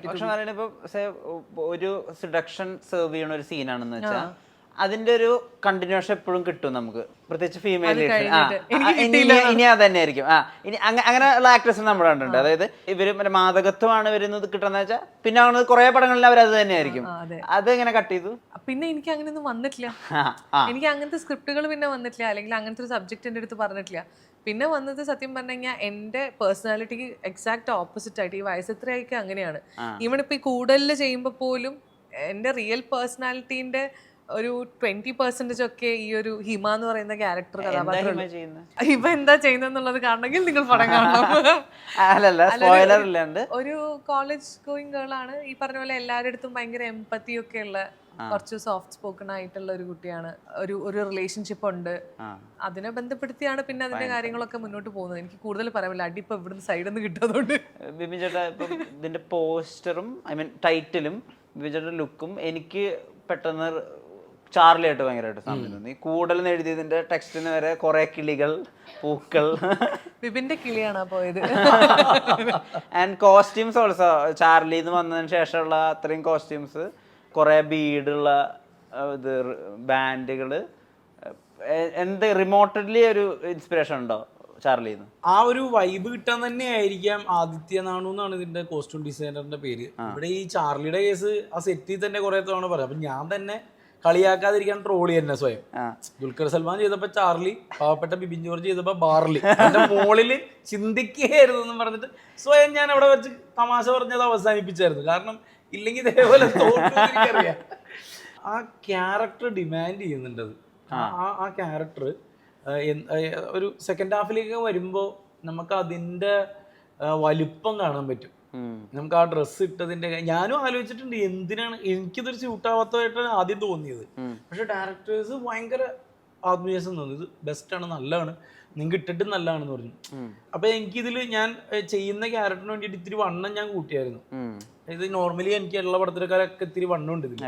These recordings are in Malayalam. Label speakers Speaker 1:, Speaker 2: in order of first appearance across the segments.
Speaker 1: പക്ഷെ പറയുന്നത് ഇപ്പൊ ഒരു സെഡക്ഷൻ സെർവ് ചെയ്യണ ഒരു സീനാണെന്ന് വെച്ചാൽ അതിന്റെ ഒരു കണ്ടിന്യൂഷൻ എപ്പോഴും കിട്ടും നമുക്ക്, പ്രത്യേകിച്ച് ഫീമെയിൽ ഇനി അത് തന്നെ ആയിരിക്കും. ഇനി അങ്ങനെയുള്ള ആക്ടേഴ്സ് നമ്മൾ കണ്ടിട്ടുണ്ട്. അതായത് ഇവര് മാദകത്വമാണ് വരുന്നത് കിട്ടുന്ന വെച്ചാൽ പിന്നെ അങ്ങനെ കുറെ പടങ്ങളിൽ അവർ അത് തന്നെ ആയിരിക്കും. അത് എങ്ങനെ കട്ട് ചെയ്തു?
Speaker 2: പിന്നെ എനിക്ക് അങ്ങനെയൊന്നും വന്നിട്ടില്ല. എനിക്ക് അങ്ങനത്തെ സ്ക്രിപ്റ്റുകൾ പിന്നെ വന്നിട്ടില്ല, അല്ലെങ്കിൽ അങ്ങനത്തെ ഒരു സബ്ജക്ട് എൻ്റെ അടുത്ത് പറഞ്ഞിട്ടില്ല. പിന്നെ വന്നത് സത്യം പറഞ്ഞു കഴിഞ്ഞാൽ എൻ്റെ പേഴ്സണാലിറ്റിക്ക് എക്സാക്ട് ഓപ്പോസിറ്റ് ആയിട്ട് ഈ വയസ്സ് എത്രയൊക്കെ അങ്ങനെയാണ്. ഈവൺ ഇപ്പൊ ഈ കൂടുതൽ ചെയ്യുമ്പോൾ പോലും എൻ്റെ റിയൽ പേഴ്സണാലിറ്റീൻ്റെ ഒരു 20% ഒക്കെ ഈ ഒരു ഹിമ എന്ന് പറയുന്ന ക്യാരക്ടർ കഥാപാത്രം ഹിമ എന്താ ചെയ്യുന്നെന്നുള്ളത് കാണണമെങ്കിൽ നിങ്ങൾ പടം കാണണം. ഒരു കോളേജ് ഗോയിങ് ഗേൾ ആണ്. ഈ പറഞ്ഞ പോലെ എല്ലാവരുടെ അടുത്തും ഭയങ്കര എംപത്തി ഒക്കെ ഉള്ള, കുറച്ച് സോഫ്റ്റ് സ്പോക്കൺ ആയിട്ടുള്ള ഒരു കുട്ടിയാണ്. ഒരു റിലേഷൻഷിപ്പ് ഉണ്ട്. അതിനെ ബന്ധപ്പെടുത്തിയാണ് പിന്നെ അതിന്റെ കാര്യങ്ങളൊക്കെ മുന്നോട്ട് പോകുന്നത്. എനിക്ക് കൂടുതൽ പറയാനില്ല, അടി ഇപ്പൊ ഇവിടുന്ന് സൈഡിൽ നിന്ന് കിട്ടുന്നതുകൊണ്ട്.
Speaker 1: ബിബിൻ ചേട്ടാ, ഇപ്പം ഇതിന്റെ പോസ്റ്ററും ടൈറ്റിലും ബിബിൻ ചേട്ടന്റെ ലുക്കും എനിക്ക് പെട്ടെന്ന് ചാർലി ആയിട്ട് ഭയങ്കരമായിട്ട് സാമ്യം തോന്നി. കൂടുതൽ എഴുതിയതിന്റെ ടെക്സ്റ്റിന് വരെ കുറെ കിളികൾ, പൂക്കൾ.
Speaker 2: ബിബിന്റെ കിളിയാണ് പോയത്.
Speaker 1: ആൻഡ് കോസ്റ്റ്യൂംസ് ഓൾസോ ചാർലിന്ന് വന്നതിന് ശേഷമുള്ള അത്രയും കോസ്റ്റ്യൂംസ്, കുറെ ബീഡുള്ള ഇത് ബാൻഡുകള്. എന്ത് റിമോട്ടഡ്ലി ഒരു ഇൻസ്പിറേഷൻ ഉണ്ടോ ചാർലിന്ന്?
Speaker 3: ആ ഒരു വൈബ് കിട്ടാൻ തന്നെ ആയിരിക്കാം ആദിത്യ നാണു എന്നാണ് ഇതിന്റെ കോസ്റ്റ്യൂം ഡിസൈനറിന്റെ പേര്. ഇവിടെ ഈ ചാർലിയുടെ കേസ് ആ സെറ്റിൽ തന്നെ കുറെ തവണ പറയാം. അപ്പൊ ഞാൻ തന്നെ കളിയാക്കാതിരിക്കാൻ ട്രോളി തന്നെ സ്വയം. ദുൽഖർ സൽമാൻ ചെയ്തപ്പോ ചാർലി, പാവപ്പെട്ട ബിബിൻ ജോർജ് ചെയ്തപ്പോ ബാർലി. എന്റെ മോളില് ചിന്തിക്കുകയായിരുന്നു എന്ന് പറഞ്ഞിട്ട് സ്വയം ഞാൻ അവിടെ വെച്ച് തമാശ പറഞ്ഞത് അവസാനിപ്പിച്ചായിരുന്നു. കാരണം ഇല്ലെങ്കിൽ ഇതേപോലെ തോന്നിയറിയാം. ആ ക്യാരക്ടർ ഡിമാൻഡ് ചെയ്യുന്നുണ്ടത്. ആ ക്യാരക്ടർ ഒരു സെക്കൻഡ് ഹാഫിലേക്ക് വരുമ്പോൾ നമുക്ക് അതിന്റെ വലുപ്പം കാണാൻ പറ്റും. നമുക്ക് ആ ഡ്രസ്സ് ഇട്ടതിന്റെ ഞാനും ആലോചിച്ചിട്ടുണ്ട് എന്തിനാണ് എനിക്കിതൊരു സ്യൂട്ടാവാത്തതായിട്ടാണ് ആദ്യം തോന്നിയത്. പക്ഷെ ഡയറക്ടേഴ്സ് ഭയങ്കര ആത്മവിശ്വാസം തോന്നി, ഇത് ബെസ്റ്റാണ്, നല്ലതാണ്, നിങ്ങൾക്ക് ഇട്ടിട്ട് നല്ലതാണെന്ന് പറഞ്ഞു. അപ്പൊ എനിക്കിതിൽ ഞാൻ ചെയ്യുന്ന ക്യാരക്ടറിന് വേണ്ടിയിട്ട് ഇത്തിരി വണ്ണം ഞാൻ കൂട്ടിയായിരുന്നു. ഇത് നോർമലി എനിക്ക് എല്ലാ പടത്തിലൊക്കെ ഇത്തിരി വണ്ണം ഉണ്ട് ഇതിൽ.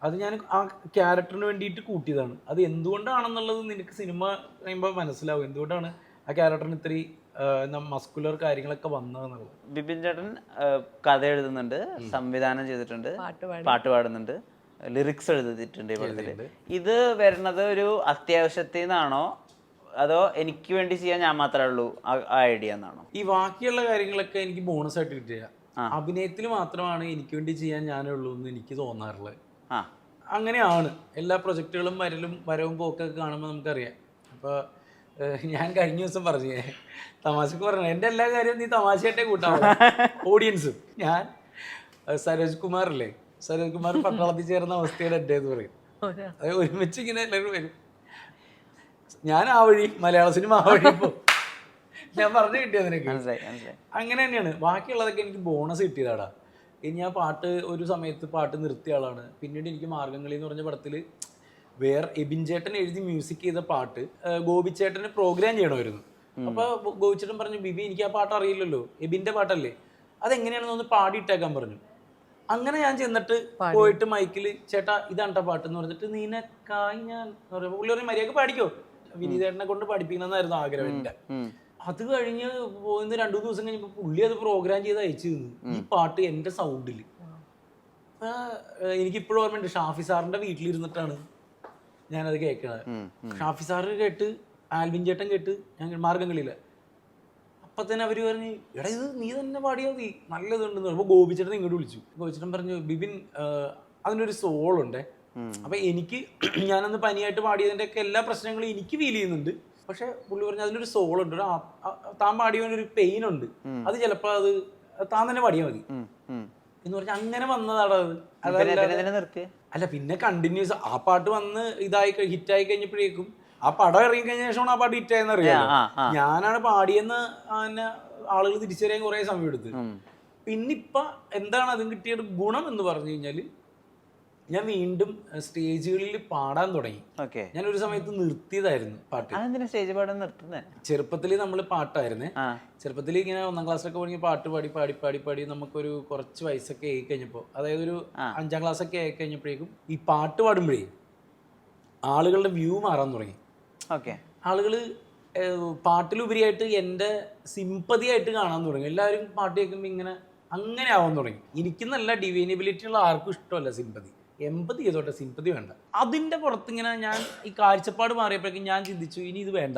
Speaker 3: അത് ഞാൻ ആ ക്യാരക്ടറിന് വേണ്ടിയിട്ട് കൂട്ടിയതാണ്. അത് എന്തുകൊണ്ടാണെന്നുള്ളത് നിനക്ക് സിനിമ കഴിയുമ്പോൾ മനസ്സിലാവും എന്തുകൊണ്ടാണ് ആ ക്യാരക്ടറിന് ഇത്തിരി മസ്കുലർ കാര്യങ്ങളൊക്കെ വന്നതെന്നുള്ളത്.
Speaker 1: ബിബിൻ ചേട്ടൻ കഥ എഴുതുന്നുണ്ട്, സംവിധാനം ചെയ്തിട്ടുണ്ട്, പാട്ട് പാടുന്നുണ്ട്, ലിറിക്സ് എഴുതിയിട്ടുണ്ട് ഈ പടത്തില്. ഇത് വരുന്നത് ഒരു അത്യാവശ്യത്തിൽ നിന്നാണോ അതോ എനിക്ക് വേണ്ടി ചെയ്യാൻ ഞാൻ മാത്രമേ ഉള്ളൂ ആ ഐഡിയ എന്നാണോ?
Speaker 3: ഈ ബാക്കിയുള്ള കാര്യങ്ങളൊക്കെ എനിക്ക് ബോണസ് ആയിട്ട് കിട്ടിയ അഭിനയത്തിൽ മാത്രമാണ് എനിക്ക് വേണ്ടി ചെയ്യാൻ ഞാനേ ഉള്ളൂ എന്ന് എനിക്ക് തോന്നാറുള്ളത്. അങ്ങനെയാണ് എല്ലാ പ്രൊജക്റ്റുകളും വരവും പോക്കൊക്കെ കാണുമ്പോൾ നമുക്കറിയാം. അപ്പോൾ ഞാൻ കഴിഞ്ഞ ദിവസം പറഞ്ഞേ തമാശക്ക് പറഞ്ഞു എൻ്റെ എല്ലാ കാര്യവും നീ തമാശയായിട്ടേ കൂട്ടാവും ഓഡിയൻസും. ഞാൻ സരോജ് കുമാർ അല്ലേ, സരോജ് കുമാർ പട്ടാളത്തിൽ ചേർന്ന അവസ്ഥയുടെ എൻ്റെ എന്ന് പറയും. അത് ഒരുമിച്ച് ഇങ്ങനെ എല്ലാവരും വരും. ഞാൻ ആ വഴി മലയാള സിനിമ ആ വഴി ഇപ്പോൾ ഞാൻ പറഞ്ഞു കിട്ടിയത് നിനക്ക്. അങ്ങനെ തന്നെയാണ്. ബാക്കിയുള്ളതൊക്കെ എനിക്ക് ബോണസ് കിട്ടിയതാടാ. ഇനി ഞാൻ ഒരു സമയത്ത് പാട്ട് നിർത്തിയ ആളാണ്. പിന്നീട് എനിക്ക് മാർഗംകളി എന്ന് പറഞ്ഞ പടത്തിൽ വേറെ എബിൻ ചേട്ടൻ എഴുതി മ്യൂസിക് ചെയ്ത പാട്ട് ഗോപിച്ചേട്ടന് പ്രോഗ്രാം ചെയ്യണമായിരുന്നു. അപ്പോൾ ഗോപിച്ചേട്ടൻ പറഞ്ഞു, ബിബി എനിക്ക് ആ പാട്ട് അറിയില്ലല്ലോ, എബിൻ്റെ പാട്ടല്ലേ, അതെങ്ങനെയാണെന്ന് ഒന്ന് പാടിയിട്ടേക്കാൻ പറഞ്ഞു. അങ്ങനെ ഞാൻ ചെന്നിട്ട് പോയിട്ട് മൈക്കിൽ ചേട്ടാ ഇതാണ്ട പാട്ട് എന്ന് പറഞ്ഞിട്ട് നീനക്കായി ഞാൻ പുള്ളി പറഞ്ഞ മര്യാദക്ക് പാടിക്കോ, വിനീതേട്ടനെ കൊണ്ട് പഠിപ്പിക്കണമെന്നായിരുന്നു ആഗ്രഹം എൻ്റെ. അത് കഴിഞ്ഞ് പോയിന്ന് 2-3 ദിവസം കഴിഞ്ഞപ്പോൾ പുള്ളി അത് പ്രോഗ്രാം ചെയ്ത് അയച്ചു തന്നു ഈ പാട്ട് എൻ്റെ സൗണ്ടിൽ. എനിക്കിപ്പോഴും ഓർമ്മയുണ്ട്, ഷാഫി സാറിൻ്റെ വീട്ടിലിരുന്നിട്ടാണ് ഞാനത് കേൾക്കണത്. ഷാഫി സാറ് കേട്ട്, ആൽവിൻ ചേട്ടൻ കേട്ട്, ഞാൻ മാർഗംകളിയില്ല. അപ്പം തന്നെ അവർ പറഞ്ഞു, എടാ ഇത് നീ തന്നെ പാടിയാൽ മതി, നല്ലതുണ്ടെന്ന്. അപ്പോൾ ഗോപിച്ചേട്ടൻ ഇങ്ങോട്ട് വിളിച്ചു. ഗോപിച്ചേട്ടൻ പറഞ്ഞു, ബിബിൻ അതിനൊരു സോളുണ്ടേ. അപ്പം എനിക്ക് ഞാനന്ന് പനിയായിട്ട് പാടിയതിൻ്റെ ഒക്കെ എല്ലാ പ്രശ്നങ്ങളും എനിക്ക് ഫീൽ ചെയ്യുന്നുണ്ട്. പക്ഷെ പുള്ളി പറഞ്ഞു അതിനൊരു സോളുണ്ട്, താൻ പാടിയതിനൊരു പെയിൻ ഉണ്ട്, അത് ചിലപ്പോൾ അത് താൻ തന്നെ പാടിയാൽ മതി എന്ന് പറഞ്ഞാൽ അങ്ങനെ വന്നതാണ് അത്. അല്ല പിന്നെ കണ്ടിന്യൂസ് ആ പാട്ട് വന്ന് ഹിറ്റായി കഴിഞ്ഞപ്പോഴേക്കും ആ പടം ഇറങ്ങി കഴിഞ്ഞ ശേഷമാണ് ആ പാട്ട് ഹിറ്റായെന്ന് അറിയാം. ഞാനാണ് പാടിയെന്ന് തന്നെ ആളുകൾ തിരിച്ചറിയാൻ കുറെ സമയം എടുത്ത്. പിന്നിപ്പ എന്താണ് അതിന് കിട്ടിയ ഗുണം എന്ന് പറഞ്ഞു കഴിഞ്ഞാൽ ഞാൻ വീണ്ടും സ്റ്റേജുകളിൽ പാടാൻ തുടങ്ങി. ഞാൻ ഒരു സമയത്ത് നിർത്തിയതായിരുന്നു പാട്ട്. ചെറുപ്പത്തിൽ നമ്മൾ പാട്ടായിരുന്നേ. ചെറുപ്പത്തിൽ ഇങ്ങനെ 1ാം ക്ലാസ്സിലൊക്കെ പോയി പാട്ട് പാടി പാടി പാടി പാടി നമുക്കൊരു കുറച്ച് വയസ്സൊക്കെ ആയി കഴിഞ്ഞപ്പോൾ, അതായത് ഒരു 5ാം ക്ലാസ്സൊക്കെ ആയി കഴിഞ്ഞപ്പോഴേക്കും ഈ പാട്ട് പാടുമ്പോഴേ ആളുകളുടെ വ്യൂ മാറാൻ തുടങ്ങി. ആളുകൾ പാട്ടിലുപരിയായിട്ട് എൻ്റെ സിമ്പതി ആയിട്ട് കാണാൻ തുടങ്ങി. എല്ലാവരും പാട്ട് കേൾക്കുമ്പോൾ ഇങ്ങനെ അങ്ങനെ ആവാൻ തുടങ്ങി. എനിക്ക് നല്ല ഡിവൈനബിലിറ്റി ഉള്ള ആർക്കും ഇഷ്ടമല്ല സിമ്പതി. എമ്പതി ചെയ്തോട്ടെ, സിമ്പതി വേണ്ട. അതിൻ്റെ പുറത്തിങ്ങനെ ഞാൻ ഈ കാഴ്ചപ്പാട് മാറിയപ്പോഴേക്കും ഞാൻ ചിന്തിച്ചു ഇനി ഇത് വേണ്ട.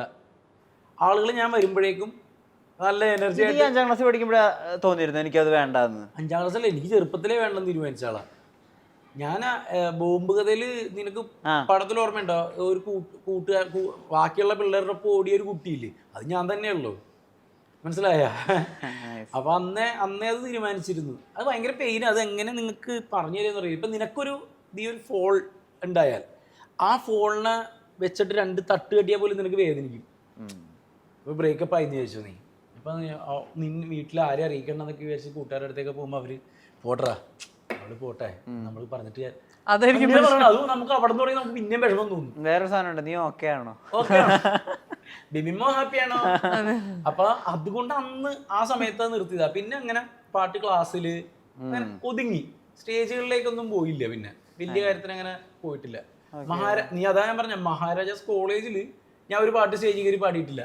Speaker 3: ആളുകൾ ഞാൻ വരുമ്പോഴേക്കും നല്ല എനർജി ആയിട്ട്.
Speaker 1: 5ാം ക്ലാസ് പഠിക്കുമ്പോഴാ തോന്നിയിരുന്നു എനിക്കത് വേണ്ടെന്ന്?
Speaker 3: 5ാം ക്ലാസ്സല്ല, എനിക്ക് ചെറുപ്പത്തിലേ വേണ്ടെന്ന് തീരുമാനിച്ച ആളാ ഞാൻ. ബോംബ് കഥയിൽ നിനക്ക് പടത്തിൽ ഓർമ്മയുണ്ടോ, ഒരു കൂട്ടുകാർ ബാക്കിയുള്ള പിള്ളേരുടെ ഒപ്പം ഓടിയ ഒരു കുട്ടിയില്ലേ, അത് ഞാൻ തന്നെയുള്ളൂ. മനസ്സിലായ? അപ്പൊ അന്നേ അത് തീരുമാനിച്ചിരുന്നു. അത് ഭയങ്കര പെയിൻ. അത് എങ്ങനെ നിങ്ങൾക്ക് പറഞ്ഞു തരുമെന്ന് അറിയാം. ഇപ്പൊ നിനക്കൊരു ഒരു ഫോൾ ഉണ്ടായാൽ ആ ഫോളിനെ വെച്ചിട്ട് 2 തട്ട് കെട്ടിയാൽ പോലും നിനക്ക് വേദനിക്കും. ഇപ്പൊ ബ്രേക്കപ്പ് ആയിന്ന് ചോദിച്ചു നീ, ഇപ്പൊ നിന്നെ വീട്ടിൽ ആരെ അറിയിക്കണമെന്നൊക്കെ വിചാരിച്ച് കൂട്ടുകാരുടെ അടുത്തേക്ക് പോകുമ്പോ അവര് പോട്ടറാ അവള് പോട്ടെ നമ്മൾ പറഞ്ഞിട്ട്
Speaker 2: അതായിരിക്കും
Speaker 3: അത് നമുക്ക് അവിടെ നിന്ന് തുടങ്ങി നമുക്ക് പിന്നെയും വിഷമം തോന്നും.
Speaker 1: വേറൊരു സാധനം ഉണ്ട്, നീ ഓക്കെ ആണോ?
Speaker 3: ഓക്കെ ബിബിമോ ഹാപ്പിയാണോ? അപ്പൊ അതുകൊണ്ട് അന്ന് ആ സമയത്ത് നിർത്തിയതാ. പിന്നെ അങ്ങനെ പാട്ട് ക്ലാസ്സില് അങ്ങനെ ഒതുങ്ങി, സ്റ്റേജുകളിലേക്കൊന്നും പോയില്ല. പിന്നെ വലിയ കാര്യത്തിന് അങ്ങനെ പോയിട്ടില്ല. നീ അതാ ഞാൻ പറഞ്ഞ മഹാരാജാസ് കോളേജില് ഞാൻ ഒരു പാട്ട് സ്റ്റേജിൽ കയറി പാടിയിട്ടില്ല.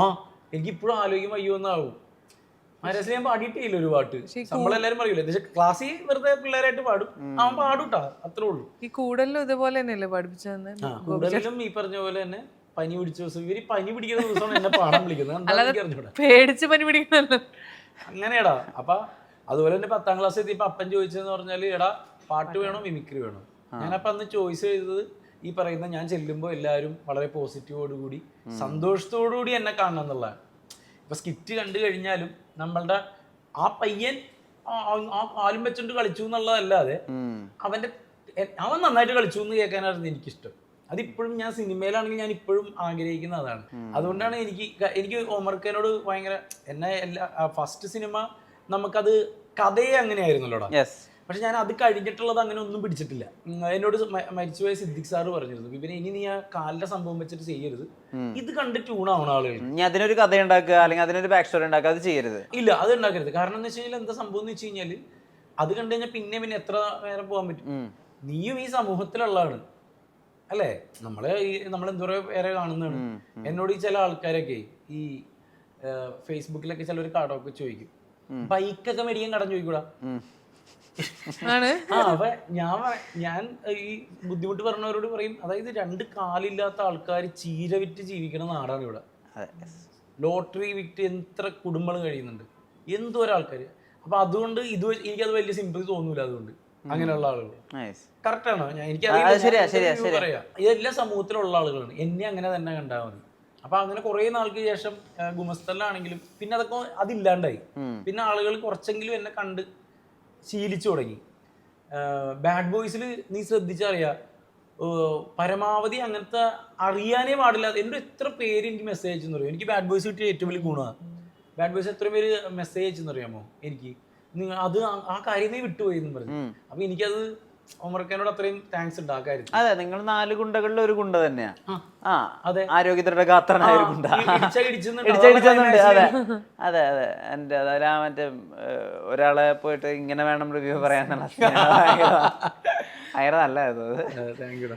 Speaker 3: ആ എനിക്ക് ഇപ്പോഴും ആലോചിക്കും അയ്യോ എന്നാവും. മഹാരാജാസിൽ ഞാൻ പാടിയിട്ടില്ല ഒരു പാട്ട്. നമ്മളെല്ലാരും പറയൂലേ ക്ലാസ്സിൽ വെറുതെ പിള്ളേരായിട്ട് പാടും, അവൻ പാടൂട്ടാ, അത്രേ ഉള്ളൂ.
Speaker 2: ഈ കൂടുതലും ഇതുപോലെ തന്നെയല്ലേ പഠിപ്പിച്ചത്?
Speaker 3: കൂടുതലും ഈ പറഞ്ഞ പോലെ തന്നെ പനി പിടിച്ച ദിവസം, ഇവര് പനി പിടിക്കുന്ന ദിവസമാണ് എന്നെ പാടാൻ വിളിക്കുന്നത്.
Speaker 2: പേടിച്ച് പനി പിടിക്കണല്ലോ
Speaker 3: അങ്ങനെയാടാ. അപ്പൊ അതുപോലെ തന്നെ 10ാം ക്ലാസ് എത്തിയപ്പോ അപ്പൻ ചോദിച്ചതെന്ന് പറഞ്ഞാല് എടാ പാട്ട് വേണോ മിമിക്രി വേണോ? ഞാനപ്പോ അന്ന് ചോയ്സ് ചെയ്തത് ഈ പറയുന്ന ഞാൻ ചെല്ലുമ്പോൾ എല്ലാവരും വളരെ പോസിറ്റീവോടുകൂടി സന്തോഷത്തോടുകൂടി എന്നെ കാണണം എന്നുള്ളതാണ്. ഇപ്പൊ സ്കിറ്റ് കണ്ടു കഴിഞ്ഞാലും നമ്മളുടെ ആ പയ്യൻ ആ കാലും വെച്ചോണ്ട് കളിച്ചു എന്നുള്ളതല്ലാതെ അവൻ നന്നായിട്ട് കളിച്ചു എന്ന് കേൾക്കാനായിരുന്നു എനിക്കിഷ്ടം. അതിപ്പോഴും ഞാൻ സിനിമയിലാണെങ്കിൽ ഞാൻ ഇപ്പോഴും ആഗ്രഹിക്കുന്ന അതാണ്. അതുകൊണ്ടാണ് എനിക്ക് ഒമർക്കനോട് ഭയങ്കര ഫസ്റ്റ് സിനിമ നമുക്കത് കഥയെ അങ്ങനെയായിരുന്നല്ലോടാ. പക്ഷെ ഞാൻ അത് കഴിഞ്ഞിട്ടുള്ളത് അങ്ങനെ ഒന്നും പിടിച്ചിട്ടില്ല. എന്നോട് മരിച്ചുപോയ സിദ്ദിഖ് സാറ് പറഞ്ഞിരുന്നു, പിന്നെ ഇനി നീ ആ കാലിന്റെ സംഭവം വെച്ചിട്ട് ചെയ്യരുത്, ഇത് കണ്ട് ട്യൂണാവണം ആളുകൾ.
Speaker 1: അതിനൊരു കഥ ഉണ്ടാക്കുക അല്ലെങ്കിൽ അതിനൊരു ബാക്ക് സ്റ്റോറി ഉണ്ടാക്കുക, അത് ചെയ്യരുത്.
Speaker 3: ഇല്ല, അത് ഉണ്ടാക്കരുത്. കാരണം എന്ന് വെച്ച് കഴിഞ്ഞാൽ എന്താ സംഭവം എന്ന് വെച്ച് കഴിഞ്ഞാൽ അത് കണ്ടു കഴിഞ്ഞാൽ പിന്നെ എത്ര നേരം പോകാൻ പറ്റും? നീയും ഈ സമൂഹത്തിലുള്ളതാണ് അല്ലേ? നമ്മളെന്തോരോ പേരെ കാണുന്നതാണ്. എന്നോട് ഈ ചില ആൾക്കാരൊക്കെ ഈ ഫേസ്ബുക്കിലൊക്കെ ചിലർ കടമൊക്കെ ചോദിക്കും, ബൈക്കൊക്കെ മേടിക്കാൻ കടം ചോദിക്കൂടാ. അപ്പൊ ഞാൻ ഈ ബുദ്ധിമുട്ട് പറഞ്ഞവരോട് പറയും, അതായത് 2 കാലില്ലാത്ത ആൾക്കാർ ചീര വിറ്റ് ജീവിക്കുന്ന നാടാണ് ഇവിടെ. ലോട്ടറി വിറ്റ് എത്ര കുടുംബങ്ങൾ കഴിയുന്നുണ്ട്, എന്തോരം ആൾക്കാർ. അപ്പൊ അതുകൊണ്ട് എനിക്കത് വലിയ സിമ്പിൾ തോന്നൂല. അതുകൊണ്ട് അങ്ങനെയുള്ള ആളുകൾ കറക്റ്റാണോ? എനിക്കറിയാം, പറയാം ഇതെല്ലാ സമൂഹത്തിലുള്ള ആളുകളാണ്. എന്നെ അങ്ങനെ തന്നെ കണ്ടാൽ മതി. അപ്പൊ അങ്ങനെ കുറെ നാൾക്ക് ശേഷം ഗുമസ്തലിലാണെങ്കിലും പിന്നെ അതൊക്കെ അതില്ലാണ്ടായി. പിന്നെ ആളുകൾ കുറച്ചെങ്കിലും എന്നെ കണ്ട് ശീലിച്ചു തുടങ്ങി. ബാഡ് ബോയ്സിൽ നീ ശ്രദ്ധിച്ചറിയാം, പരമാവധി അങ്ങനത്തെ അറിയാനേ പാടില്ല. എൻ്റെ എത്ര പേര് എനിക്ക് മെസ്സേജ് അയച്ചെന്ന് അറിയാം. എനിക്ക് ബാഡ് ബോയ്സ് കിട്ടിയ ഏറ്റവും വലിയ ഗുണമാണ്. ബാഡ് ബോയ്സ് എത്ര പേര് മെസ്സേജ് അയച്ചെന്ന് അറിയാമോ? എനിക്ക് അത് ആ കാര്യമേ വിട്ടുപോയി എന്ന് പറഞ്ഞു. അപ്പൊ എനിക്കത് ഒമർക്കാനോട് അത്രയും താങ്ക്സ് ഉണ്ട് ആ കാര്യത്തിൽ.
Speaker 1: അതെ, നിങ്ങൾ 4 ഗുണ്ടകളിൽ ഒരു ഗുണ്ട തന്നെയാ. അതെ, ആരോഗ്യത്തിന്റെ ഗാത്രനായ ഒരു ഗുണ്ട. ഇടിച്ചടിച്ചുന്നുണ്ട്. അതെ അതെ അതെ. എന്റെ അതായത് മറ്റേ ഒരാളെ പോയിട്ട് ഇങ്ങനെ വേണം റിവ്യൂ പറയാനുള്ള ഭയങ്കര നല്ലതായിരുന്നു അത്.